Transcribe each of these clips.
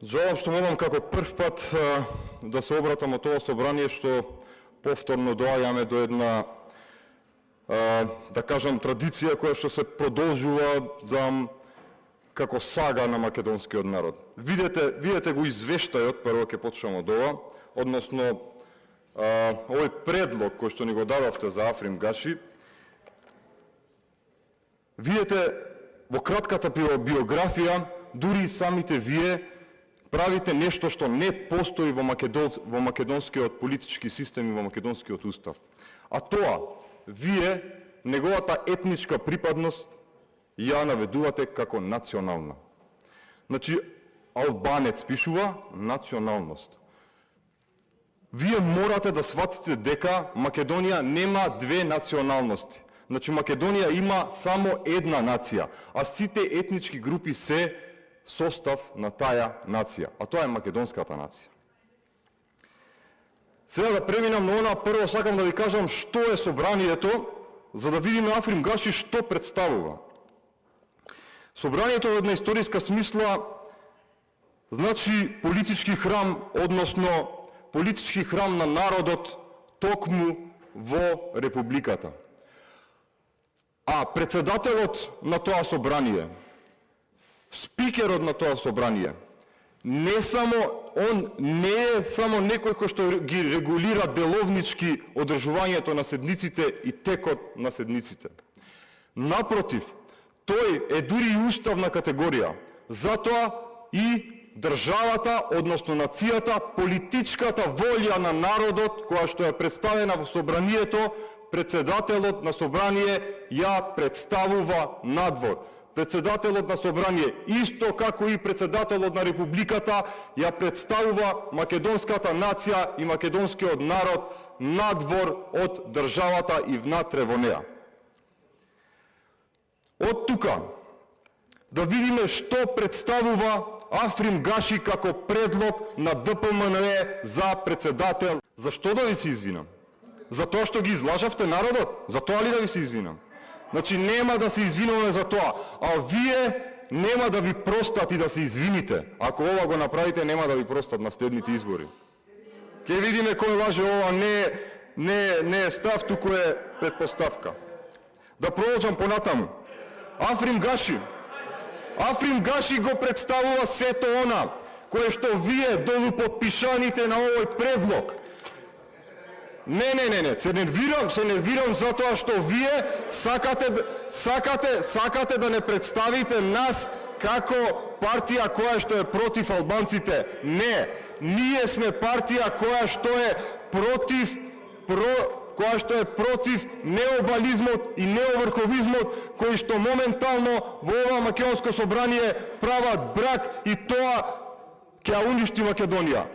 Жалам што морам како прв пат да се обратам од ова собрание, што повторно доаѓаме до една, да кажам, традиција која што се продолжува како сага на македонскиот народ. Видете го извештајот, прво ќе почнам од ова, односно овој предлог кој што ни го дадовте за Африм Гаши. Видете во кратката биографија, дури и самите вие правите нешто што не постои во македонскиот политички систем и во македонскиот устав. А тоа, вие, неговата етничка припадност, ја наведувате како национална. Значи, албанец пишува националност. Вие морате да сватите дека Македонија нема две националности. Значи, Македонија има само една нација, а сите етнички групи се состав на таа нација, а тоа е македонската нација. Сега да преминам на она, прво сакам да ви кажам што е собранието, за да видиме Африм Гаши што представува. Собранието во една историска смисла значи политички храм, односно политички храм на народот токму во републиката. А председателот на тоа собрание, спикерот на тоа собрание, не е само некој кој што ги регулира деловнички одржувањето на седниците и текот на седниците. Напротив, тој е дури и уставна категорија. Затоа и државата, односно нацијата, политичката волја на народот, која што е представена во собранието, председателот на собрание ја представува надвор. Председателот на собрание, исто како и председателот на републиката, ја представува македонската нација и македонскиот народ надвор од државата и внатре во неа. Од тука да видиме што представува Африм Гаши како предлог на ДПМНЕ за председател. Зашто да ви се извинам? За тоа што ги излажавте народот? За тоа ли да ви се извинам? Значи нема да се извинуваме за тоа, а вие нема да ви простат и да се извините. Ако ова го направите, нема да ви простат на следните избори. Ке видиме кој лаже, ова не е став, туку е предпоставка. Да продолжам понатаму. Африм Гаши го представува сето она кое што вие долу подпишаните на овој предлог. Не, се нервирам затоа што вие сакате да не представите нас како партија која што е против албанците. Не, ние сме партија која што е против необализмот и неоврховизмот, кои што моментално во ова македонско собрание прават брак и тоа ќе ја уништи Македонија.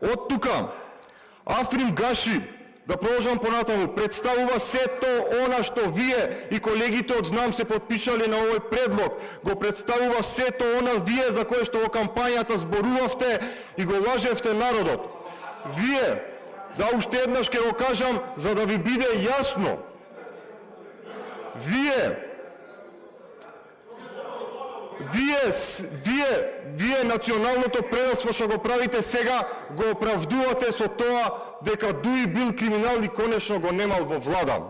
Од тука Африм Гаши, да продолжам понатаму, представува сето она што вие и колегите од Знам се подпишале на овој предлог. Го представува сето она вие за кое што во кампањата зборувавте и го лажевте народот. Вие, да уште еднаш ќе го кажам, за да ви биде јасно, Вие националното предавство што го правите сега го оправдувате со тоа дека Дуи бил криминал и конечно го немал во влада.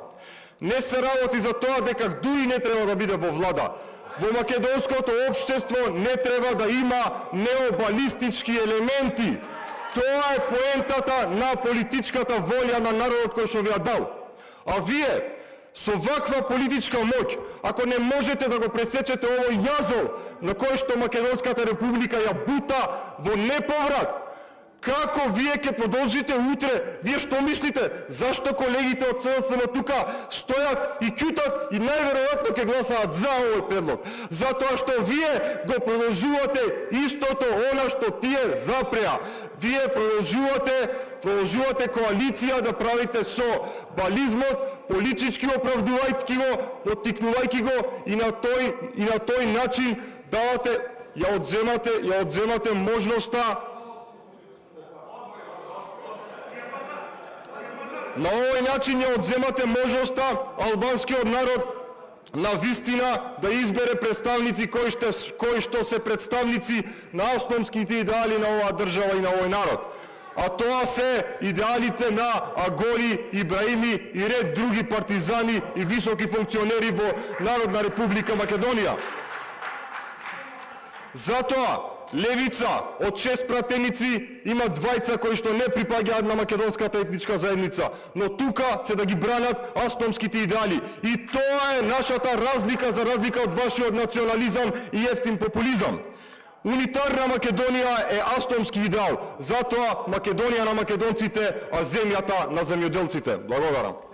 Не се работи за тоа дека Дуи не треба да биде во влада. Во македонското општество не треба да има необалистички елементи. Тоа е поентата на политичката волја на народот кој што ви ја дал. А вие со ваква политичка моќ, ако не можете да го пресечете овој јазол на кој што Македонската република ја бута во неповрат, како вие ќе продолжите утре? Вие што мислите? Зашто колегите од СДСМ тука стојат и ќутат и најверојатно ќе гласаат за овој предлог? Затоа што вие го продолжувате истото она што тие запреа. Вие продолжувате коалиција да правите со бализмот, политички оправдувајќи го, поттикнувајќи го и на тој начин давате, ја одземате можноста. На овој начин ја одземате можноста албанскиот народ на вистина да избере представници кои што се представници на основските идеали на оваа држава и на овој народ. А тоа се идеалите на Агори, Ибраими и ред други партизани и високи функционери во Народна република Македонија. Затоа левица од 6 пратеници има двајца кои што не припаѓаат на македонската етничка заедница, но тука се да ги бранат автономските идеали. И тоа е нашата разлика, за разлика од вашиот национализам и ефтин популизам. Унитарна Македонија е автономски идеал, затоа Македонија на македонците, а земјата на земјоделците. Благодарам.